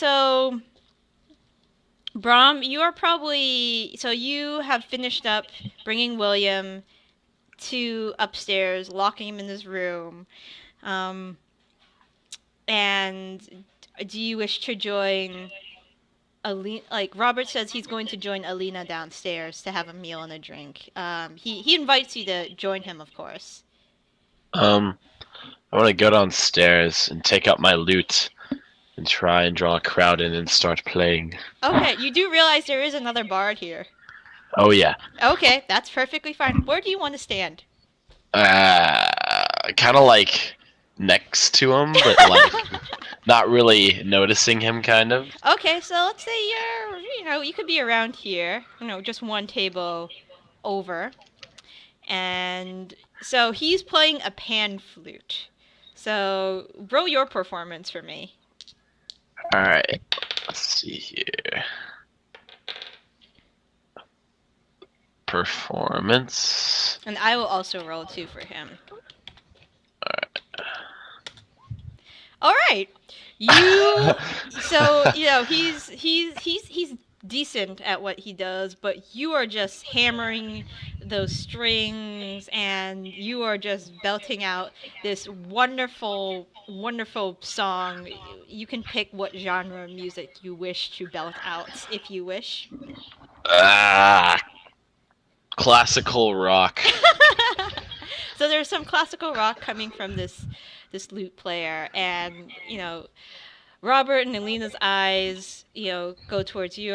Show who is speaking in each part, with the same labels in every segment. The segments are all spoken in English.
Speaker 1: So, Brom, you are probably so you have finished up bringing William to upstairs, locking him in his room. Um, and do you wish to join Alina? Like Robert says, he's going to join Alina downstairs to have a meal and a drink. He invites you to join him, of course.
Speaker 2: Um, I want to go downstairs and take out my lute and try and draw a crowd in and start playing.
Speaker 1: Okay, you do realize there is another bard here.
Speaker 2: Oh yeah.
Speaker 1: Okay, that's perfectly fine. Where do you want to stand?
Speaker 2: Kind of like next to him, but like not really noticing him, kind of.
Speaker 1: Okay, so let's say you could be around here, just one table over. And so he's playing a pan flute. So roll your performance for me.
Speaker 2: All right. Let's see here. Performance.
Speaker 1: And I will also roll two for him. All right. He's decent at what he does, but you are just hammering those strings and you are just belting out this wonderful, wonderful song. You can pick what genre of music you wish to belt out if you wish.
Speaker 2: Classical rock.
Speaker 1: So there's some classical rock coming from this lute player, and Robert and Alina's eyes, go towards you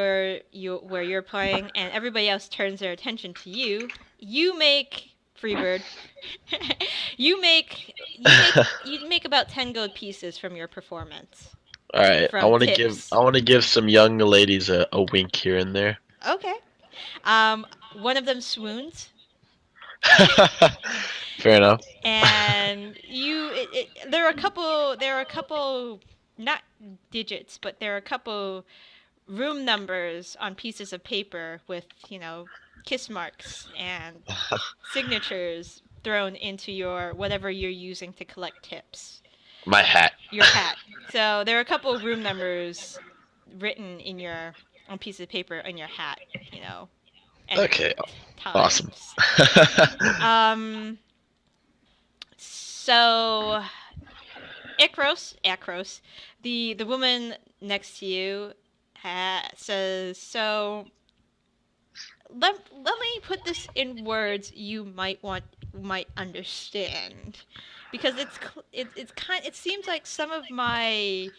Speaker 1: where you're playing, and everybody else turns their attention to you. You make Freebird. You make about 10 gold pieces from your performance.
Speaker 2: All right.
Speaker 1: From
Speaker 2: I want
Speaker 1: tips.
Speaker 2: to give some young ladies a wink here and there.
Speaker 1: Okay. One of them swoons.
Speaker 2: Fair enough.
Speaker 1: And there are a couple not digits, but there are a couple room numbers on pieces of paper with, kiss marks and signatures thrown into your whatever you're using to collect tips.
Speaker 2: My hat.
Speaker 1: Your hat. So there are a couple room numbers written on pieces of paper in your hat,
Speaker 2: Okay.
Speaker 1: times.
Speaker 2: Awesome.
Speaker 1: So Akros, the woman next to you says, so let me put this in words you might understand, because it seems like some of my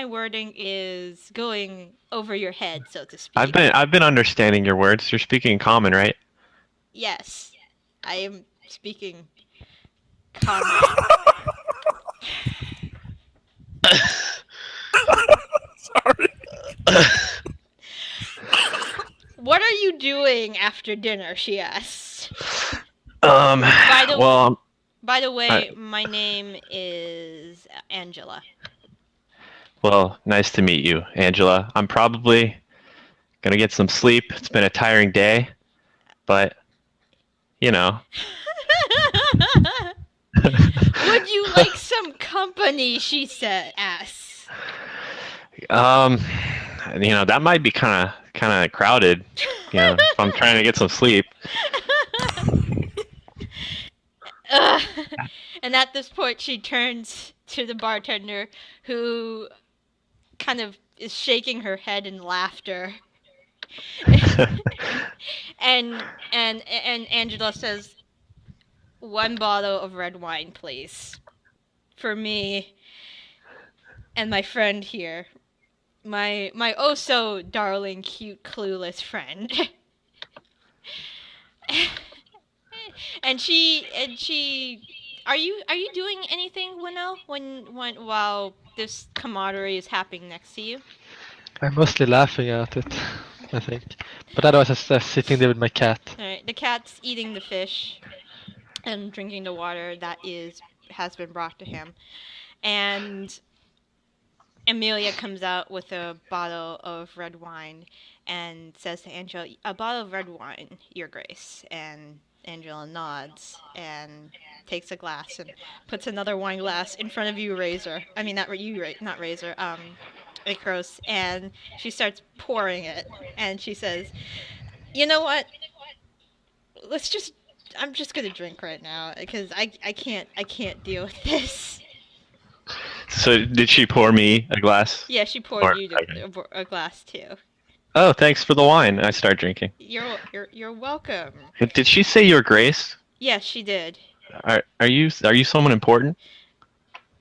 Speaker 1: wording is going over your head, so to speak.
Speaker 3: I've been understanding your words. You're speaking common, right?
Speaker 1: Yes, I am speaking common.
Speaker 3: Sorry.
Speaker 1: What are you doing after dinner? She asks.
Speaker 3: By
Speaker 1: the way, my name is Angela.
Speaker 3: Well, nice to meet you, Angela. I'm probably gonna get some sleep. It's been a tiring day, but
Speaker 1: Would you like some company? She asks.
Speaker 3: That might be kind of crowded. If I'm trying to get some sleep.
Speaker 1: And at this point, she turns to the bartender, who kind of is shaking her head in laughter. and Angela says, "1 bottle of red wine, please, for me and my friend here, my oh so darling, cute, clueless friend." and she are you doing anything, Hwinnil, while this camaraderie is happening next to you?
Speaker 4: I'm mostly laughing at it, I think. But otherwise, I'm just sitting there with my cat.
Speaker 1: All right, the cat's eating the fish and drinking the water that has been brought to him, and Amelia comes out with a bottle of red wine and says to Angela, "A bottle of red wine, Your Grace." And Angela nods and takes a glass and puts another wine glass in front of you, Razor. I mean, not Razor, Acros, and she starts pouring it, and she says, "You know what? I'm just gonna drink right now because I can't deal with this."
Speaker 3: So did she pour me a glass?
Speaker 1: Yeah, she poured
Speaker 3: Or-
Speaker 1: you
Speaker 3: okay.
Speaker 1: a glass too.
Speaker 3: Oh, thanks for the wine. I start drinking.
Speaker 1: You're welcome.
Speaker 3: Did she say Your Grace?
Speaker 1: Yes, she did.
Speaker 3: Are you someone important?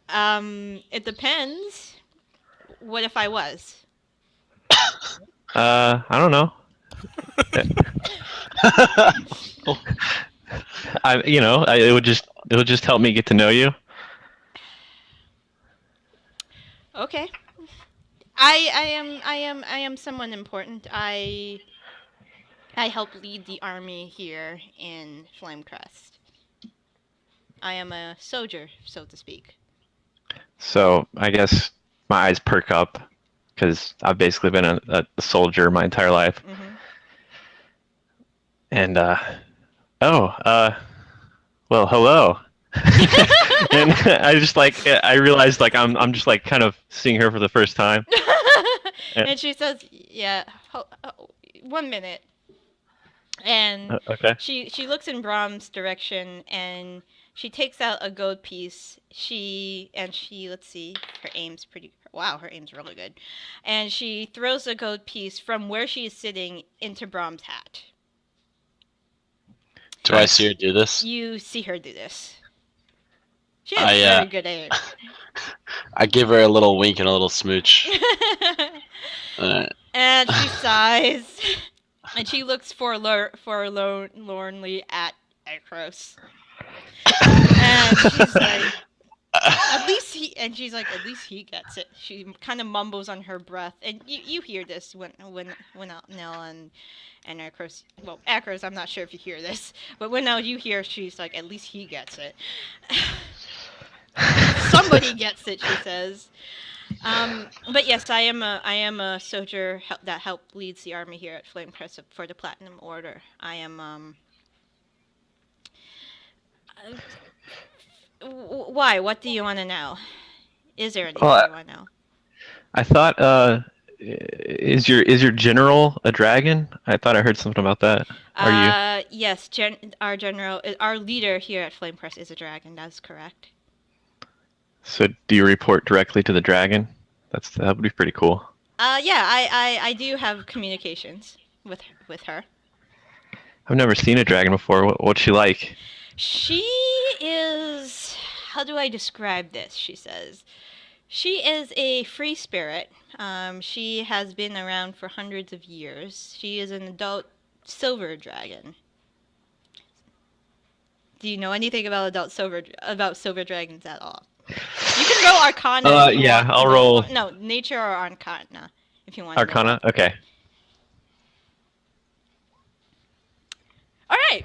Speaker 1: It depends. What if I was?
Speaker 3: I don't know. It would just help me get to know you.
Speaker 1: Okay. I am someone important. I help lead the army here in Flamecrest. I am a soldier, so to speak.
Speaker 3: So I guess my eyes perk up because I've basically been a soldier my entire life.
Speaker 1: Mm-hmm.
Speaker 3: And well, hello. And I realized like I'm just like kind of seeing her for the first time.
Speaker 1: And she says, "Yeah, 1 minute." And
Speaker 3: Okay.
Speaker 1: she looks in Brom's direction and she takes out a gold piece. She let's see, her aim's really good. And she throws a gold piece from where she is sitting into Brom's hat.
Speaker 2: Do I see her do this?
Speaker 1: You see her do this. She has very good aim.
Speaker 2: I give her a little wink and a little smooch.
Speaker 1: And she sighs, and she looks forlornly at Acros. And she's like, at least he gets it. She kind of mumbles on her breath, and you hear this when Nell and Acros. Well, Acros, I'm not sure if you hear this, but when now you hear, she's like, at least he gets it. Somebody gets it, she says. But yes, I am a soldier that leads the army here at Flamecrest for the Platinum Order. I am why? What do you want to know? Is there anything you want to know?
Speaker 3: I thought is your general a dragon? I thought I heard something about that. Are you?
Speaker 1: Yes, our leader here at Flamecrest is a dragon. That's correct.
Speaker 3: So do you report directly to the dragon? That would be pretty cool.
Speaker 1: Yeah, I do have communications with her.
Speaker 3: I've never seen a dragon before. What's she like?
Speaker 1: She is... How do I describe this? She says. She is a free spirit. She has been around for hundreds of years. She is an adult silver dragon. Do you know anything about silver dragons at all? You can roll Arcana.
Speaker 3: Yeah, I'll roll.
Speaker 1: No, Nature or Arcana, if you want.
Speaker 3: Arcana, okay.
Speaker 1: All right,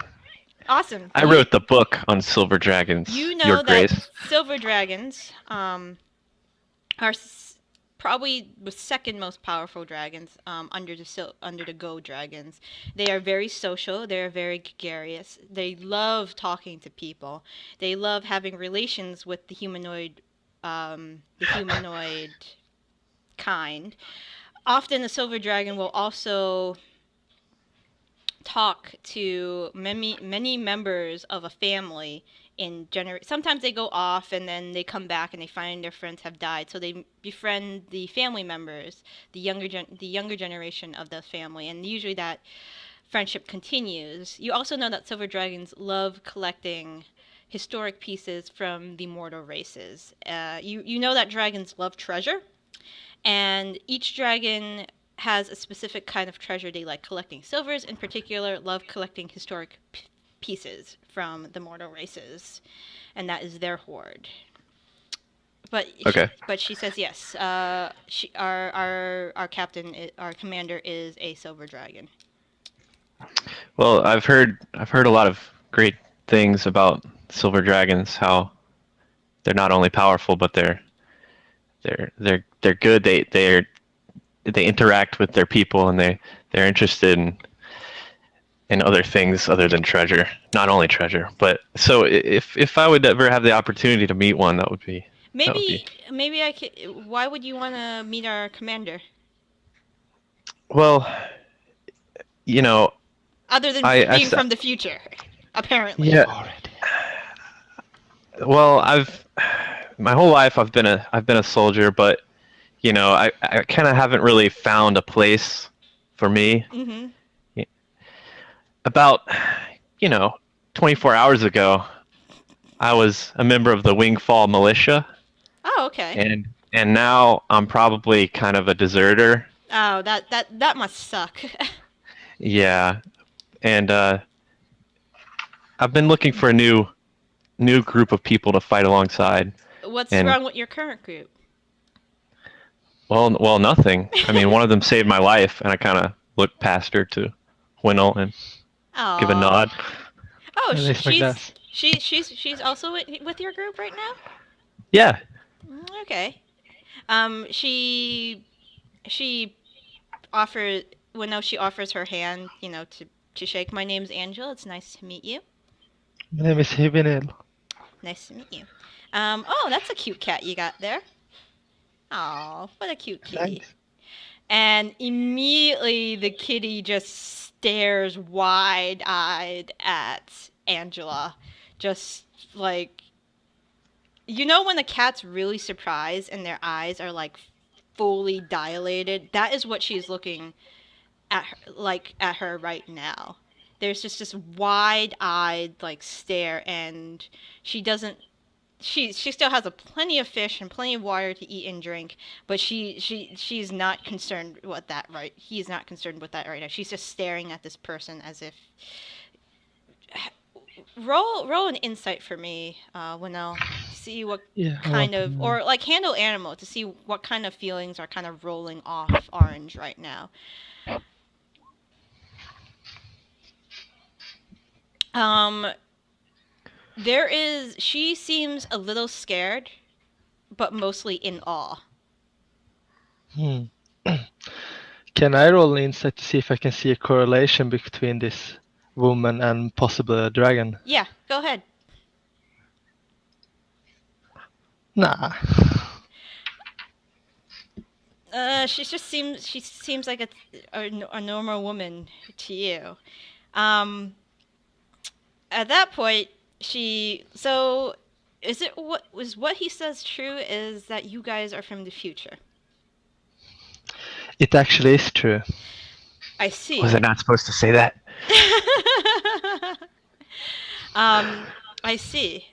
Speaker 1: awesome.
Speaker 3: I wrote the book on silver dragons.
Speaker 1: You know
Speaker 3: Your
Speaker 1: that
Speaker 3: Grace.
Speaker 1: silver dragons are probably the second most powerful dragons under the gold dragons. They are very social. They are very gregarious. They love talking to people. They love having relations with the humanoid kind. Often the silver dragon will also talk to many members of a family sometimes they go off and then they come back and they find their friends have died, so they befriend the family members, the younger generation of the family, and usually that friendship continues. You also know that silver dragons love collecting historic pieces from the mortal races. You know that dragons love treasure, and each dragon has a specific kind of treasure they like collecting. Silvers in particular love collecting historic pieces from the mortal races, and that is their hoard. But
Speaker 3: okay.
Speaker 1: She says yes. Our captain, our commander, is a silver dragon.
Speaker 3: Well, I've heard a lot of great things about silver dragons. How they're not only powerful, but they're good. They interact with their people, and they're interested in other things other than treasure. Not only treasure, but so if I would ever have the opportunity to meet one, that would be
Speaker 1: Maybe I could. Why would you want to meet our commander?
Speaker 3: Well,
Speaker 1: Other than
Speaker 3: I
Speaker 1: being from the future, apparently.
Speaker 3: yeah.
Speaker 4: Already.
Speaker 3: Well, my whole life I've been a soldier, but I kind of haven't really found a place for me.
Speaker 1: Mm-hmm.
Speaker 3: About 24 hours ago, I was a member of the Wingfall militia,
Speaker 1: Oh, okay.
Speaker 3: and now I'm probably kind of a deserter.
Speaker 1: Oh, that must suck.
Speaker 3: Yeah, and I've been looking for a new group of people to fight alongside.
Speaker 1: What's
Speaker 3: And-
Speaker 1: wrong with your current group?
Speaker 3: Well, nothing. I mean, one of them saved my life, and I kind of looked past her to Hwinnil and
Speaker 1: Oh.
Speaker 3: give a nod.
Speaker 1: Oh,
Speaker 4: At least my glass.
Speaker 1: she's also with your group right now.
Speaker 3: Yeah.
Speaker 1: Okay. She offers she offers her hand, to shake. My name's Angela. It's nice to meet you.
Speaker 4: My name is Hwinnil.
Speaker 1: Nice to meet you. Oh, that's a cute cat you got there. Oh, what a cute kitty.
Speaker 4: Thanks.
Speaker 1: And immediately the kitty just stares wide-eyed at Angela. Just like, when a cat's really surprised and their eyes are like fully dilated, that is what she's looking at her right now. There's just this wide-eyed like stare, and she still has plenty of fish and plenty of water to eat and drink, but she's not concerned with that right. He's not concerned with that right now. She's just staring at this person as if. Roll an insight for me, Hwinnil. See what
Speaker 4: Yeah.
Speaker 1: kind of, or like handle animal to see what kind of feelings are kind of rolling off Orange right now. She seems a little scared, but mostly in awe.
Speaker 4: Can I roll an insight to see if I can see a correlation between this woman and possibly a dragon?
Speaker 1: Yeah, go ahead.
Speaker 4: Nah.
Speaker 1: She seems like a normal woman to you. At that point, what he says true is that you guys are from the future.
Speaker 4: It actually is true.
Speaker 1: I see.
Speaker 3: Was I not supposed to say that?
Speaker 1: I see.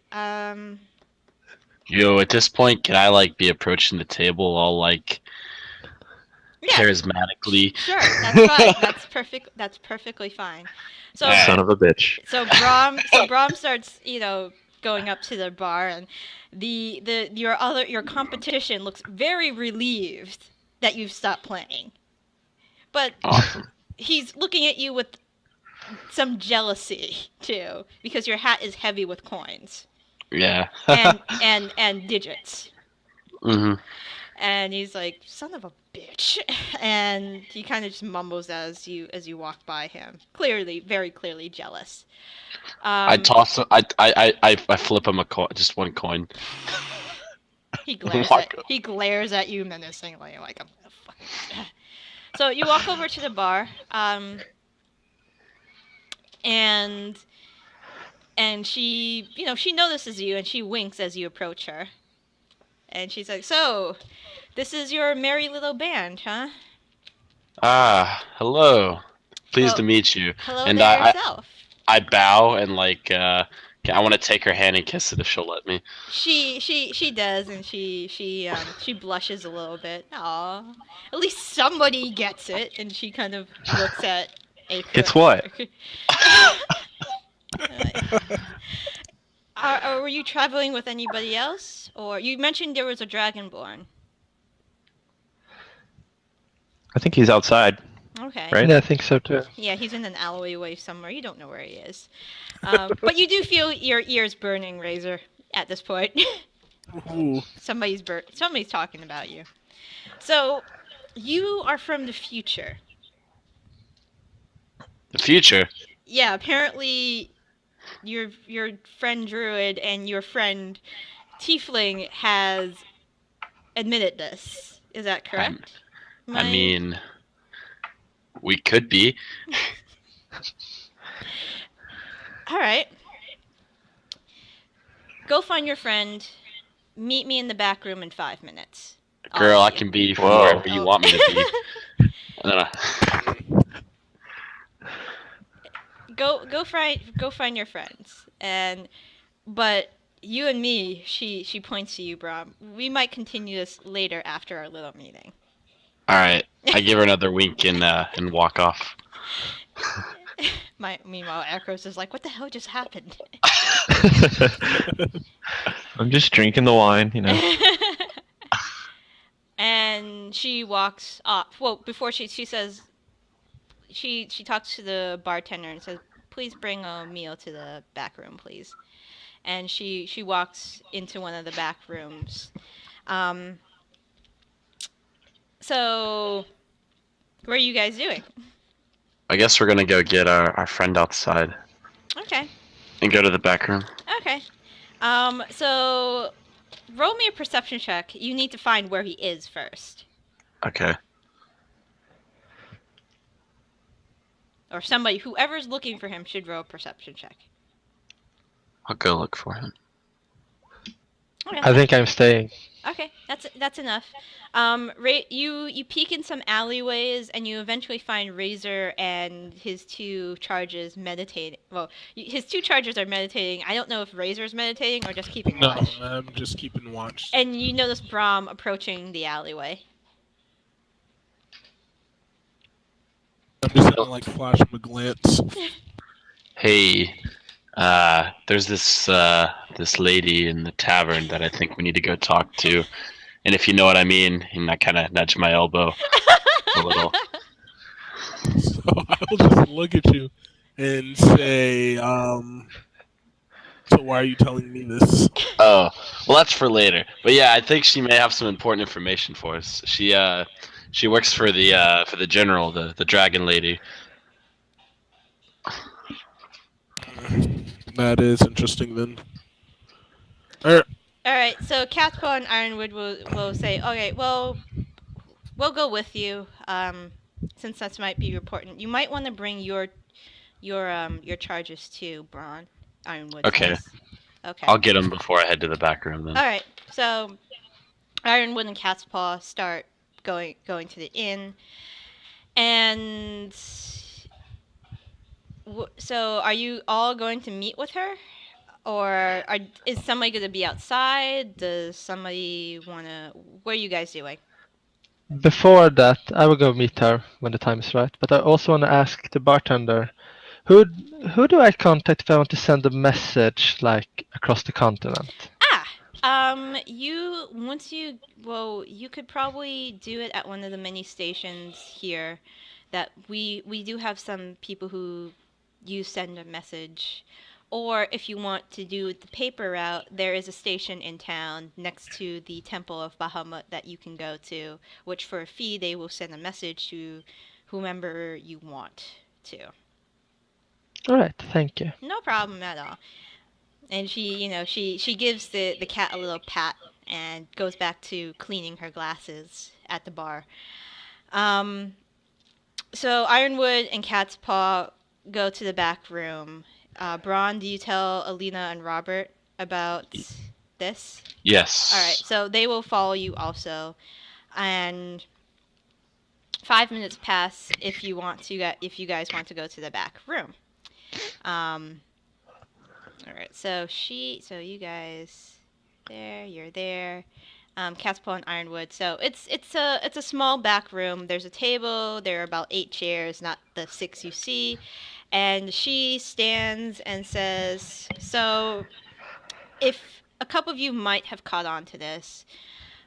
Speaker 2: Yo, at this point, can I be approaching the table all
Speaker 1: Yeah,
Speaker 2: charismatically?
Speaker 1: sure, that's fine. That's perfectly fine. So,
Speaker 2: Yeah.
Speaker 3: Son of a bitch.
Speaker 1: so Brom starts, going up to the bar, and your competition looks very relieved that you've stopped playing, but
Speaker 2: Awesome.
Speaker 1: he's looking at you with some jealousy too, because your hat is heavy with coins
Speaker 2: Yeah.
Speaker 1: and digits.
Speaker 2: hmm
Speaker 1: And he's like, "Son of a bitch," and he kind of just mumbles as you walk by him, very clearly jealous.
Speaker 2: I toss. I flip him a coin, just one coin.
Speaker 1: He
Speaker 2: Walk up.
Speaker 1: glares at you menacingly, like I'm gonna fucking. So you walk over to the bar, and she, she notices you and she winks as you approach her, and she's like, "So, this is your merry little band, huh?"
Speaker 2: Hello. Pleased
Speaker 1: Oh,
Speaker 2: to meet you.
Speaker 1: Hello
Speaker 2: And
Speaker 1: there
Speaker 2: I
Speaker 1: yourself.
Speaker 2: bow and I want to take her hand and kiss it if she'll let me.
Speaker 1: She does, and she blushes a little bit. Aw, at least somebody gets it. And she kind of looks at Acre.
Speaker 3: Gets what?
Speaker 1: Were you traveling with anybody else, or you mentioned there was a Dragonborn?
Speaker 3: I think he's outside,
Speaker 1: Okay.
Speaker 3: right?
Speaker 4: Yeah, I think so too.
Speaker 1: Yeah, he's in an alleyway somewhere. You don't know where he is, but you do feel your ears burning, Razor, at this point. Somebody's talking about you. So, you are from the future.
Speaker 2: The future.
Speaker 1: Yeah, apparently your friend Druid and your friend Tiefling has admitted this. Is that correct?
Speaker 2: I mean, we could be.
Speaker 1: All right. Go find your friend. Meet me in the back room in 5 minutes.
Speaker 2: Girl, I can be from wherever you want me to be.
Speaker 1: Go find your friends. But you and me, she points to you, Bronn. We might continue this later after our little meeting.
Speaker 2: All right. I give her another wink and walk off.
Speaker 1: Meanwhile, Arcos is like, "What the hell just happened?"
Speaker 3: I'm just drinking the wine, you know.
Speaker 1: And she walks off. Well, before she says, she talks to the bartender and says, "Please bring a meal to the back room, please." And she walks into one of the back rooms. So, what are you guys doing?
Speaker 2: I guess we're gonna go get our friend outside.
Speaker 1: Okay.
Speaker 2: And go to the back room.
Speaker 1: Okay. So roll me a perception check. You need to find where he is first.
Speaker 2: Okay.
Speaker 1: Or somebody, whoever's looking for him should roll a perception check.
Speaker 2: I'll go look for him.
Speaker 1: Okay.
Speaker 4: I think I'm staying.
Speaker 1: Okay, that's enough. You peek in some alleyways, and you eventually find Razor and his two charges meditating. Well, his two charges are meditating. I don't know if Razor's meditating or just keeping watch.
Speaker 5: No, I'm just keeping watch.
Speaker 1: And you notice Bronn approaching the alleyway.
Speaker 5: I'm just gonna like flash him a glance.
Speaker 2: Hey, there's this lady in the tavern that I think we need to go talk to. And if you know what I mean, and I kind of nudge my elbow a little.
Speaker 5: So I'll just look at you and say, so why are you telling me this?
Speaker 2: Oh, well, that's for later. But yeah, I think she may have some important information for us. She works for the general, the dragon lady.
Speaker 5: That is interesting then.
Speaker 1: All right, so Catspaw and Ironwood will say, "Okay, well, we'll go with you. Since that might be important, you might want to bring your charges too, Bronn." Ironwood
Speaker 2: Okay.
Speaker 1: says. Okay.
Speaker 2: I'll get them before I head to the back room then.
Speaker 1: All right, so Ironwood and Catspaw start going to the inn, and so are you all going to meet with her? Or is somebody going to be outside? Does somebody want to... What are you guys doing?
Speaker 4: Before that, I will go meet her when the time is right. But I also want to ask the bartender, who do I contact if I want to send a message like across the continent?
Speaker 1: You could probably do it at one of the many stations here. That we do have some people who you send a message. Or if you want to do the paper route, there is a station in town next to the Temple of Bahamut that you can go to, which for a fee they will send a message to whomever you want to.
Speaker 4: All right, thank you.
Speaker 1: No problem at all. And she gives the cat a little pat and goes back to cleaning her glasses at the bar. So Ironwood and Catspaw go to the back room. Bronn, do you tell Alina and Robert about this?
Speaker 2: Yes.
Speaker 1: All right, so they will follow you also, and 5 minutes pass if you guys want to go to the back room. All right, so you guys there, you're there. Catspaw and Ironwood. So it's a small back room. There's a table. There are about 8 chairs, not the 6 you see. And she stands and says, "So, if a couple of you might have caught on to this,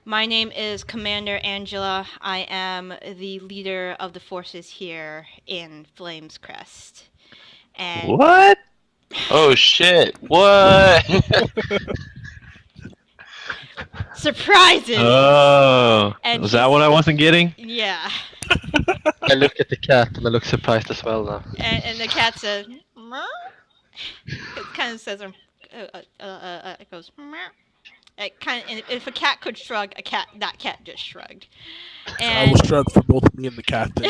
Speaker 1: my name is Commander Angela. I am the leader of the forces here in Flames Crest." And
Speaker 3: What?
Speaker 2: Oh shit! What?
Speaker 1: surprises.
Speaker 3: Oh,
Speaker 1: And
Speaker 3: was that what I wasn't getting?
Speaker 1: Yeah.
Speaker 4: I look at the cat and I look surprised as well now.
Speaker 1: And the cat says, "Meow." It kind of says, it goes, "Meow." And if a cat could shrug, that cat just shrugged.
Speaker 5: I
Speaker 1: And
Speaker 5: will shrug for both me and the captain.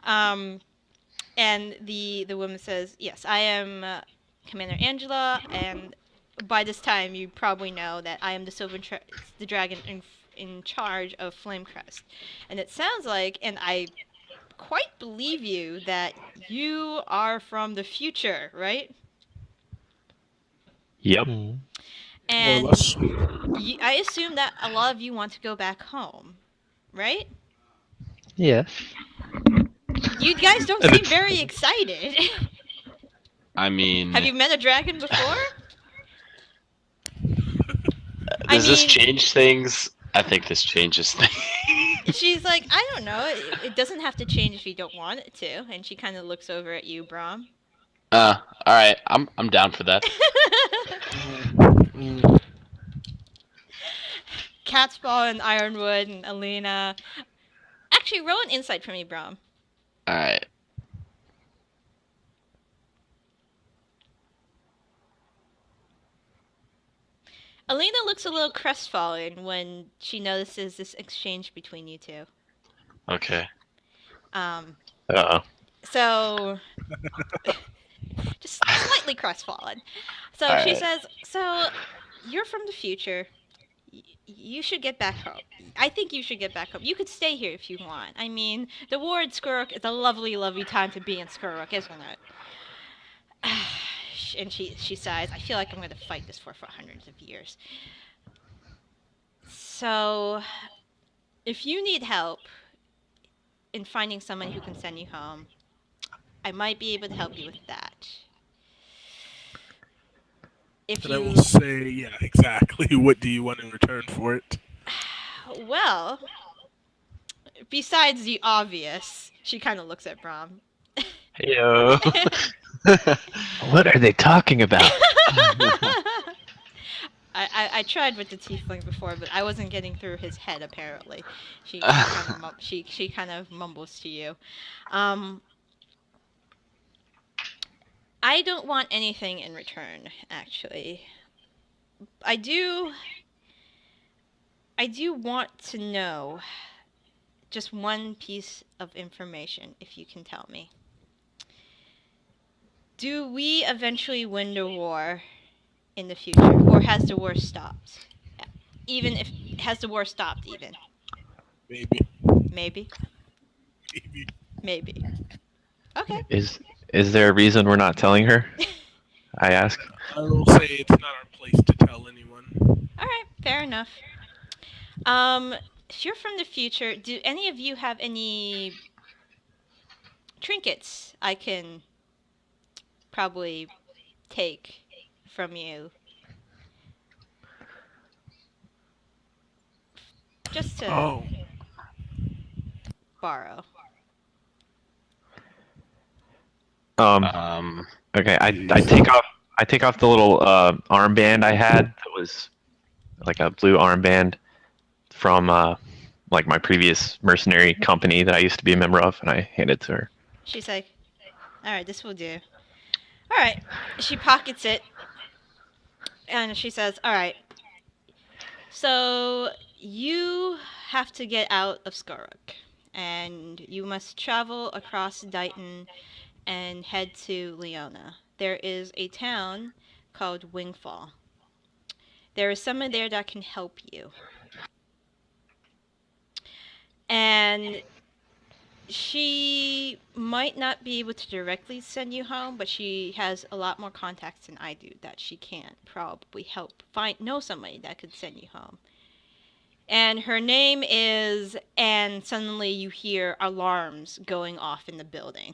Speaker 1: and the woman says, "Yes, I am Commander Angela, and by this time you probably know that I am the dragon in charge of Flamecrest. And it sounds like, and I quite believe you, that you are from the future, right?
Speaker 3: Yep.
Speaker 4: Hmm.
Speaker 5: More or
Speaker 1: And
Speaker 5: less.
Speaker 1: I assume that a lot of you want to go back home, right?
Speaker 4: Yes.
Speaker 1: You guys don't
Speaker 3: And
Speaker 1: seem
Speaker 3: it's-
Speaker 1: very excited.
Speaker 2: I mean,
Speaker 1: Have you met a dragon before?
Speaker 2: does this change things? I think this changes things.
Speaker 1: She's like, I don't know. It doesn't have to change if you don't want it to. And she kind of looks over at you, Bronn.
Speaker 2: All right, I'm down for that.
Speaker 5: Mm.
Speaker 1: Catspaw and Ironwood and Alina. Actually, roll an insight for me, Bronn.
Speaker 2: All right.
Speaker 1: Alina looks a little crestfallen when she notices this exchange between you two.
Speaker 2: Okay.
Speaker 3: Uh-oh.
Speaker 1: So, just slightly crestfallen. So
Speaker 2: All
Speaker 1: she
Speaker 2: right.
Speaker 1: says, "So, you're from the future. You should get back home. I think you should get back home. You could stay here if you want. I mean, the war in Skurrock is a lovely, lovely time to be in Skurrock, isn't it?" And she sighs. I feel like I'm going to fight this for hundreds of years. So, if you need help in finding someone who can send you home, I might be able to help you with that. If
Speaker 5: And I
Speaker 1: you,
Speaker 5: will say, yeah, exactly. What do you want in return for it?
Speaker 1: well, besides the obvious, she kind of looks at Brom.
Speaker 3: Heyo. What are they talking about?
Speaker 1: I tried with the Tiefling before, but I wasn't getting through his head. Apparently, she kind of mumbles to you. I don't want anything in return, actually. I do want to know just one piece of information, if you can tell me. Do we eventually win the war in the future, or has the war stopped? Even if has the war stopped, even
Speaker 5: Maybe.
Speaker 1: maybe,
Speaker 5: Maybe.
Speaker 1: maybe. Okay.
Speaker 3: Is there a reason we're not telling her? I ask.
Speaker 5: I will say it's not our place to tell anyone.
Speaker 1: All right. Fair enough. If you're from the future, do any of you have any trinkets I can probably take from you? Just to
Speaker 5: Oh.
Speaker 1: borrow.
Speaker 3: Okay, I take off the little armband I had that was like a blue armband from like my previous mercenary company that I used to be a member of, and I hand it to her.
Speaker 1: She's like, all right, this will do. All right. She pockets it, and she says, all right. So you have to get out of Skurrock, and you must travel across Dighton and head to Leona. There is a town called Wingfall. There is someone there that can help you. And she might not be able to directly send you home, but she has a lot more contacts than I do that she can probably help know somebody that could send you home. And her name is, and suddenly you hear alarms going off in the building.